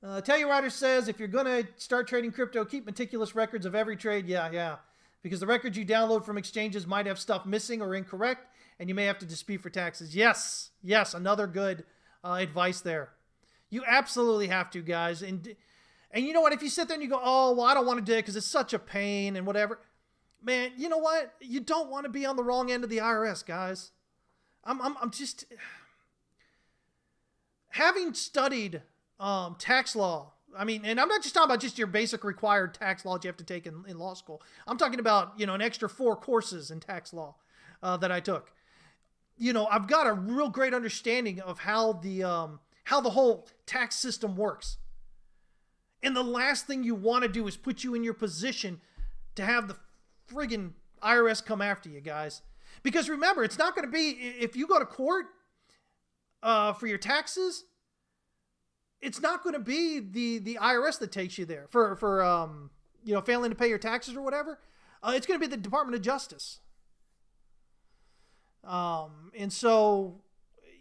Telluride says, if you're going to start trading crypto, keep meticulous records of every trade. Yeah. Because the records you download from exchanges might have stuff missing or incorrect, and you may have to dispute for taxes. Yes, another good advice there. You absolutely have to, guys. And you know what? If you sit there and you go, oh, well, I don't want to do it because it's such a pain and whatever. Man, you know what? You don't want to be on the wrong end of the IRS, guys. I'm just... Having studied tax law, I mean, and I'm not just talking about just your basic required tax laws you have to take in law school. I'm talking about, an extra 4 courses in tax law that I took. I've got a real great understanding of how the whole tax system works. And the last thing you want to do is put you in your position to have the friggin' IRS come after you, guys. Because remember, it's not going to be, if you go to court for your taxes, it's not going to be the IRS that takes you there for failing to pay your taxes or whatever. It's going to be the Department of Justice. And so,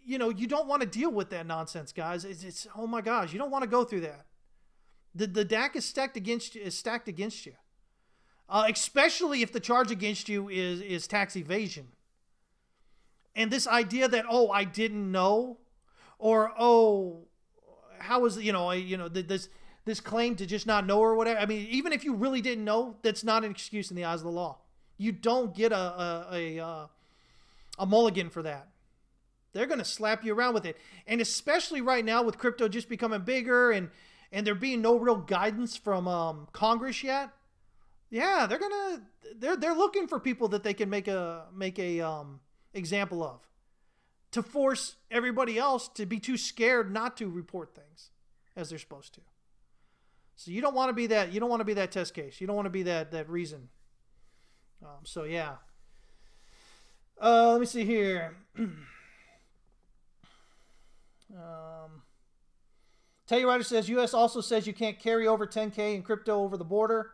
you don't want to deal with that nonsense, guys. It's oh my gosh, you don't want to go through that. The deck is stacked against you. Especially if the charge against you is tax evasion. And this idea that, oh, I didn't know, or, oh, how was, this claim to just not know or whatever. I mean, even if you really didn't know, that's not an excuse in the eyes of the law. You don't get a mulligan for that. They're going to slap you around with it. And especially right now with crypto just becoming bigger and there being no real guidance from Congress yet. Yeah, they're looking for people that they can make a example of, to force everybody else to be too scared not to report things as they're supposed to. So you don't want to be that. You don't want to be that test case. You don't want to be that reason. So yeah. Let me see here. Telluride says U.S. also says you can't carry over 10K in crypto over the border.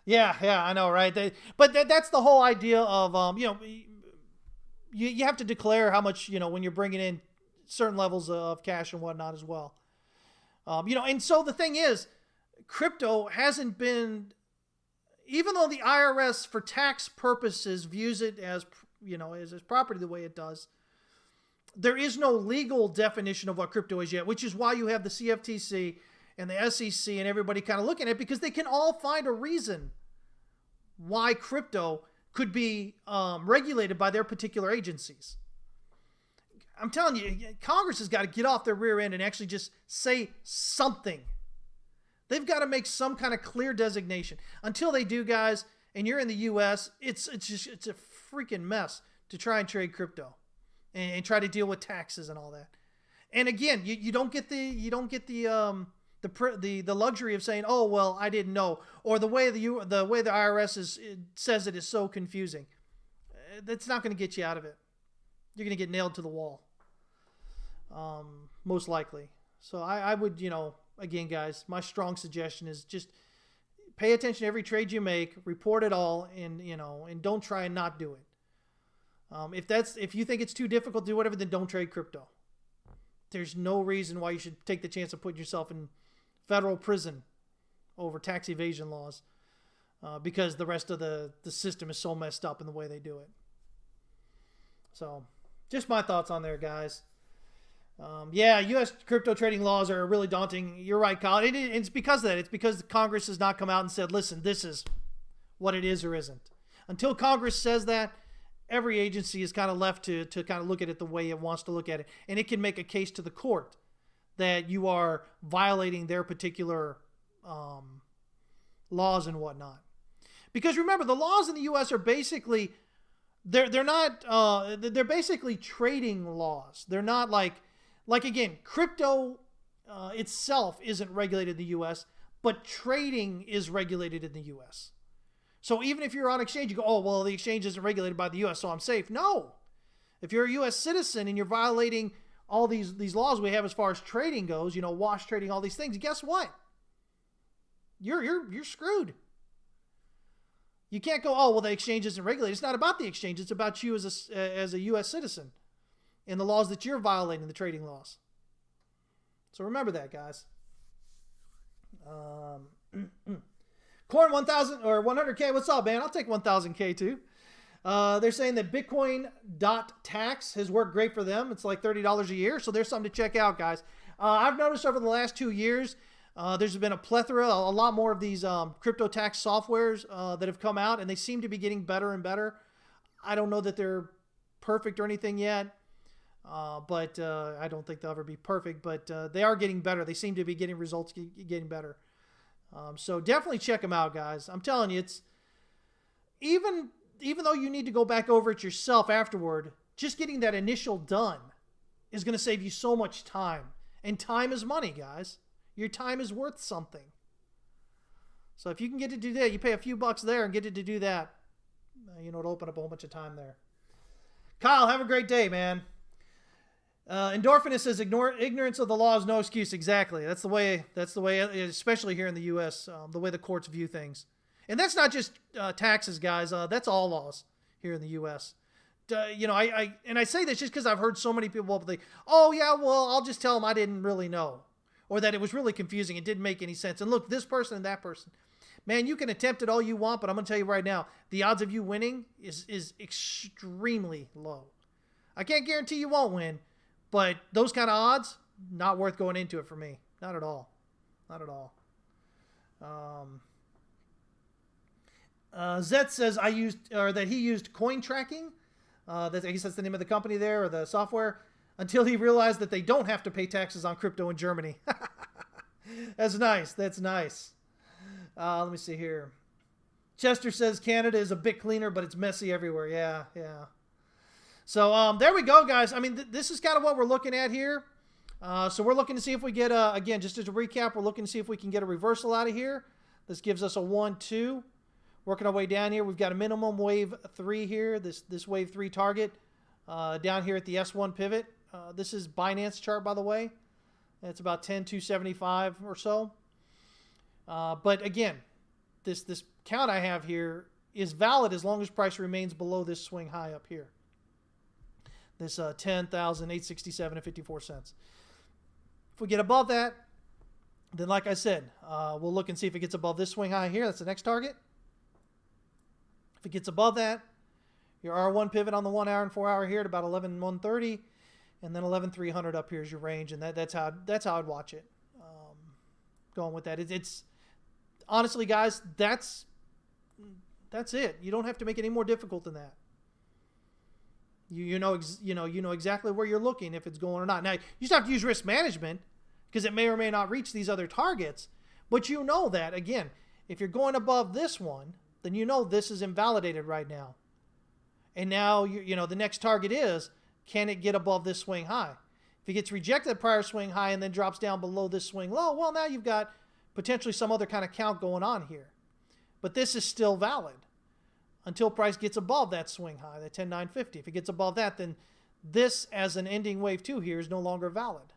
Yeah, I know, right? But that's the whole idea of you have to declare how much, when you're bringing in certain levels of cash and whatnot as well. And so the thing is, crypto hasn't been, even though the IRS for tax purposes views it as, as property the way it does, there is no legal definition of what crypto is yet, which is why you have the CFTC and the SEC and everybody kind of looking at it, because they can all find a reason why crypto could be regulated by their particular agencies. I'm telling you, Congress has got to get off their rear end and actually just say something. They've got to make some kind of clear designation. Until they do, guys, and you're in the U.S., it's a freaking mess to try and trade crypto and try to deal with taxes and all that. And again, you don't get the luxury of saying, oh, well, I didn't know, or the way the IRS says it is so confusing. That's not going to get you out of it. You're going to get nailed to the wall, most likely. So I would, again, guys, my strong suggestion is just pay attention to every trade you make, report it all, and don't try and not do it. If you think it's too difficult to do whatever, then don't trade crypto. There's no reason why you should take the chance of putting yourself in federal prison over tax evasion laws because the rest of the system is so messed up in the way they do it. So just my thoughts on there, guys. U.S. crypto trading laws are really daunting. You're right, Kyle. It's because of that. It's because Congress has not come out and said, listen, this is what it is or isn't. Until Congress says that, every agency is kind of left to kind of look at it the way it wants to look at it. And it can make a case to the court that you are violating their particular laws and whatnot. Because remember, the laws in the U.S. are basically, they're basically trading laws. They're not like again, crypto itself isn't regulated in the U.S., but trading is regulated in the U.S. So even if you're on exchange, you go, oh, well, the exchange isn't regulated by the U.S., so I'm safe. No. If you're a U.S. citizen and you're violating all these laws we have as far as trading goes, wash trading, all these things, guess what? You're screwed. You can't go, oh, well, the exchange isn't regulated. It's not about the exchange. It's about you as a U.S. citizen and the laws that you're violating, the trading laws. So remember that, guys. Corn 1,000 or 100K. What's up, man? I'll take 1,000K too. They're saying that Bitcoin.tax has worked great for them. It's like $30 a year. So there's something to check out, guys. I've noticed over the last 2 years, there's been a plethora, a lot more of these crypto tax softwares that have come out, and they seem to be getting better and better. I don't know that they're perfect or anything yet, but I don't think they'll ever be perfect, but they are getting better. They seem to be getting results, getting better. So definitely check them out, guys. I'm telling you, it's even though you need to go back over it yourself afterward, just getting that initial done is going to save you so much time. And time is money, guys. Your time is worth something. So if you can get it to do that, you pay a few bucks there and get it to do that, it'll open up a whole bunch of time there. Kyle, have a great day, man. Endorphinus says, ignorance of the law is no excuse. Exactly. That's the way, especially here in the U.S., the way the courts view things. And that's not just taxes, guys. That's all laws here in the U.S. I say this just because I've heard so many people think, oh, yeah, well, I'll just tell them I didn't really know. Or that it was really confusing. It didn't make any sense. And look, this person and that person. Man, you can attempt it all you want, but I'm going to tell you right now, the odds of you winning is extremely low. I can't guarantee you won't win, but those kind of odds, not worth going into it for me. Not at all. Not at all. Zet says that he used coin tracking. I guess that's the name of the company there, or the software, until he realized that they don't have to pay taxes on crypto in Germany. That's nice. That's nice. Let me see here. Chester says Canada is a bit cleaner, but it's messy everywhere. Yeah. So there we go, guys. I mean, this is kind of what we're looking at here. So we're looking to see if we get, again, just as a recap, we're looking to see if we can get a reversal out of here. This gives us a 1-2. Working our way down here, we've got a minimum wave 3 here, this wave 3 target down here at the S1 pivot. This is Binance chart, by the way. It's about 10,275 or so. But again, this count I have here is valid as long as price remains below this swing high up here. This 10,867.54. If we get above that, then like I said, we'll look and see if it gets above this swing high here. That's the next target. If it gets above that, your R1 pivot on the 1 hour and 4 hour here at about 11,130, and then 11,300 up here is your range, and that's how I'd watch it. Going with that, it's honestly, guys, that's it. You don't have to make it any more difficult than that. You know exactly where you're looking if it's going or not. Now you just have to use risk management because it may or may not reach these other targets, but you know that again, if you're going above this one, then you know this is invalidated right now. And now, the next target is, can it get above this swing high? If it gets rejected at prior swing high and then drops down below this swing low, well, now you've got potentially some other kind of count going on here. But this is still valid until price gets above that swing high, that 10,950. If it gets above that, then this as an ending wave 2 here is no longer valid.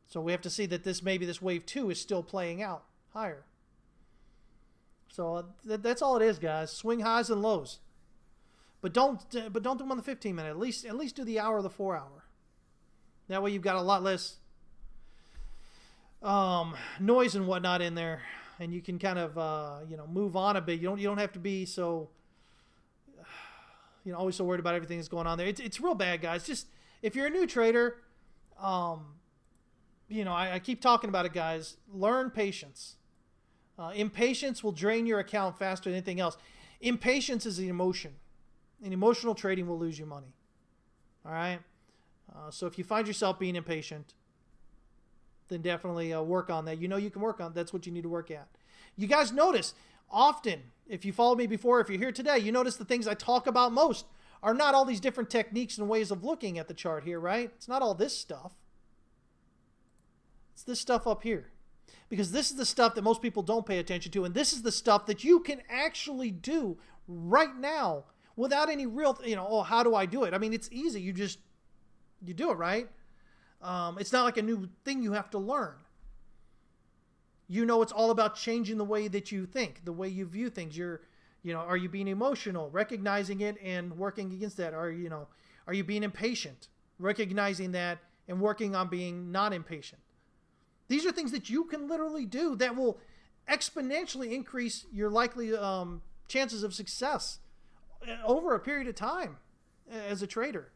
So we have to see that maybe this wave 2 is still playing out higher. So that's all it is, guys. Swing highs and lows. But don't do them on the 15-minute. At least do the hour or the 4 hour. That way you've got a lot less noise and whatnot in there, and you can kind of move on a bit. You don't have to be so always so worried about everything that's going on there. It's real bad, guys. Just if you're a new trader, I keep talking about it, guys. Learn patience. Impatience will drain your account faster than anything else. Impatience is an emotion. And emotional trading will lose you money. All right? So if you find yourself being impatient, then definitely work on that. You can work on. That's what you need to work at. You guys notice, often, if you followed me before, if you're here today, you notice the things I talk about most are not all these different techniques and ways of looking at the chart here, right? It's not all this stuff. It's this stuff up here. Because this is the stuff that most people don't pay attention to, and this is the stuff that you can actually do right now without any real, oh, how do I do it? I mean, it's easy. You do it, right? It's not like a new thing you have to learn. It's all about changing the way that you think, the way you view things. Are you being emotional, recognizing it and working against that? Are you being impatient, recognizing that and working on being not impatient? These are things that you can literally do that will exponentially increase your likely chances of success over a period of time as a trader.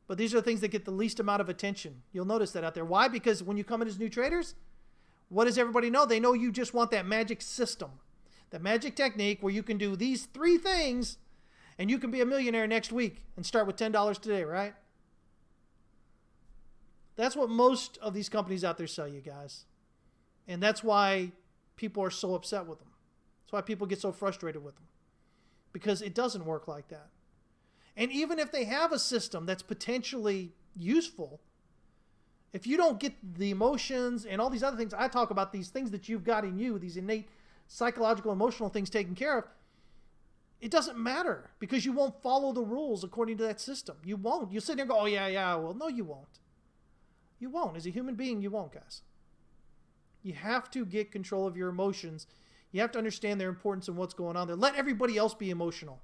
But these are the things that get the least amount of attention. You'll notice that out there. Why? Because when you come in as new traders, what does everybody know? They know you just want that magic system, that magic technique where you can do these 3 things and you can be a millionaire next week and start with $10 today, right? That's what most of these companies out there sell you guys. And that's why people are so upset with them. That's why people get so frustrated with them. Because it doesn't work like that. And even if they have a system that's potentially useful, if you don't get the emotions and all these other things, I talk about these things that you've got in you, these innate psychological, emotional things taken care of, it doesn't matter because you won't follow the rules according to that system. You won't. You'll sit there and go, oh, yeah. Well, no, you won't. You won't. As a human being, you won't, guys. You have to get control of your emotions. You have to understand their importance and what's going on there. Let everybody else be emotional.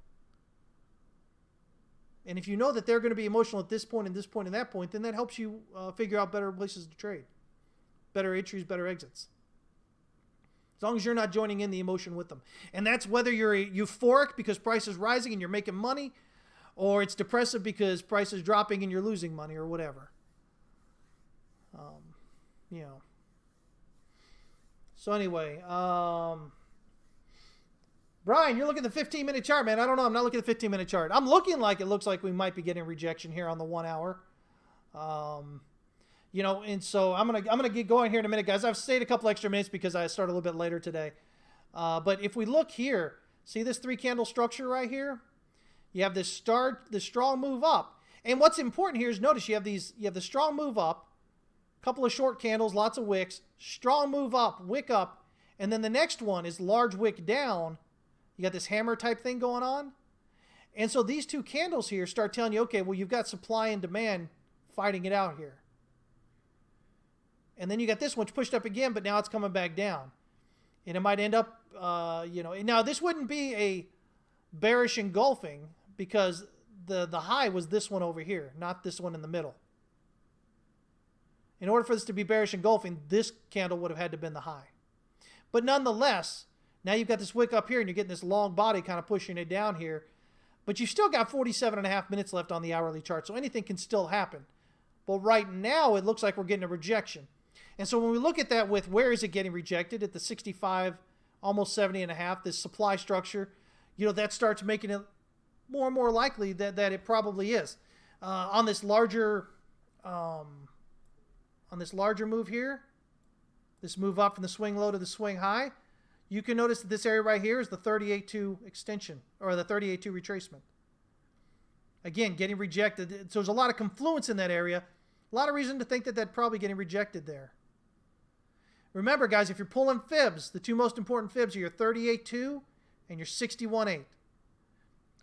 And if you know that they're going to be emotional at this point and this point and that point, then that helps you figure out better places to trade. Better entries, better exits. As long as you're not joining in the emotion with them. And that's whether you're euphoric because price is rising and you're making money, or it's depressive because price is dropping and you're losing money or whatever. So anyway, Brian, you're looking at the 15-minute chart, man. I don't know. I'm not looking at the 15-minute chart. I'm looking like it looks like we might be getting rejection here on the 1 hour. And so I'm gonna get going here in a minute, guys. I've stayed a couple extra minutes because I started a little bit later today. But if we look here, see this 3-candle structure right here? You have the strong move up. And what's important here is notice you have the strong move up, couple of short candles, lots of wicks, strong move up, wick up, and then the next one is large wick down. You got this hammer type thing going on. And so these 2 candles here start telling you, okay, well, you've got supply and demand fighting it out here. And then you got this one pushed up again, but now it's coming back down. And it might end up, now this wouldn't be a bearish engulfing because the high was this one over here, not this one in the middle. In order for this to be bearish engulfing, this candle would have had to have been the high. But nonetheless, now you've got this wick up here and you're getting this long body kind of pushing it down here. But you've still got 47.5 minutes left on the hourly chart, so anything can still happen. But right now, it looks like we're getting a rejection. And so when we look at that with where is it getting rejected, at the 65, almost 70.5, this supply structure, that starts making it more and more likely that it probably is. On this larger move here, this move up from the swing low to the swing high, you can notice that this area right here is the 38.2 extension, or the 38.2 retracement. Again, getting rejected. So there's a lot of confluence in that area. A lot of reason to think that that's probably getting rejected there. Remember, guys, if you're pulling fibs, the 2 most important fibs are your 38.2 and your 61.8.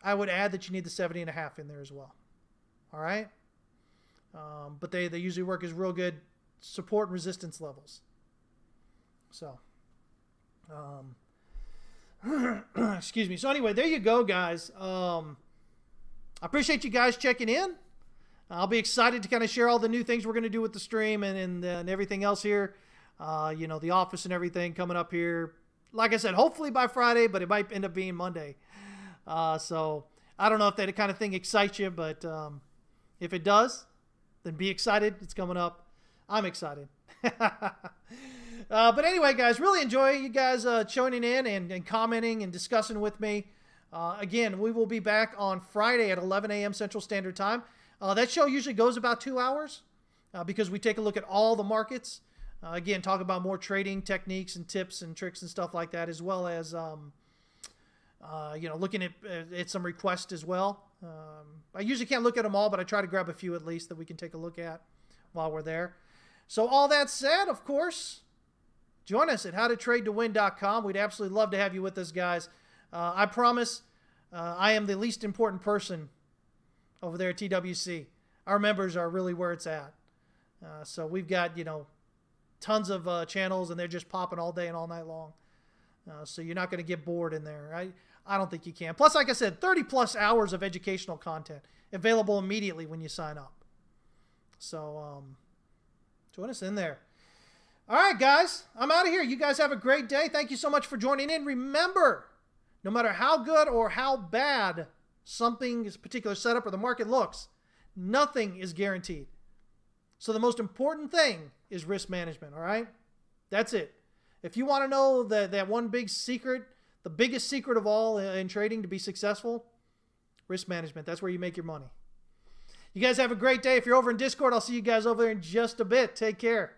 I would add that you need the 70.5 in there as well. All right? But they usually work as real good support and resistance levels. So, excuse me. So anyway, there you go, guys. I appreciate you guys checking in. I'll be excited to kind of share all the new things we're going to do with the stream and everything else here. The office and everything coming up here. Like I said, hopefully by Friday, but it might end up being Monday. So I don't know if that kind of thing excites you, but if it does, then be excited. It's coming up. I'm excited. But anyway, guys, really enjoy you guys joining in and commenting and discussing with me. Again, we will be back on Friday at 11 a.m. Central Standard Time. That show usually goes about 2 hours because we take a look at all the markets. Again, talk about more trading techniques and tips and tricks and stuff like that, as well as looking at some requests as well. I usually can't look at them all, but I try to grab a few at least that we can take a look at while we're there. So all that said, of course, join us at howtotradetowin.com. We'd absolutely love to have you with us, guys. I promise I am the least important person over there at TWC. Our members are really where it's at. So we've got, tons of channels, and they're just popping all day and all night long. So you're not going to get bored in there. I don't think you can. Plus, like I said, 30 plus hours of educational content available immediately when you sign up. So join us in there. All right, guys, I'm out of here. You guys have a great day. Thank you so much for joining in. Remember, no matter how good or how bad something's particular setup or the market looks, nothing is guaranteed. So the most important thing is risk management, all right? That's it. If you want to know that one big secret, the biggest secret of all in trading to be successful, risk management. That's where you make your money. You guys have a great day. If you're over in Discord, I'll see you guys over there in just a bit. Take care.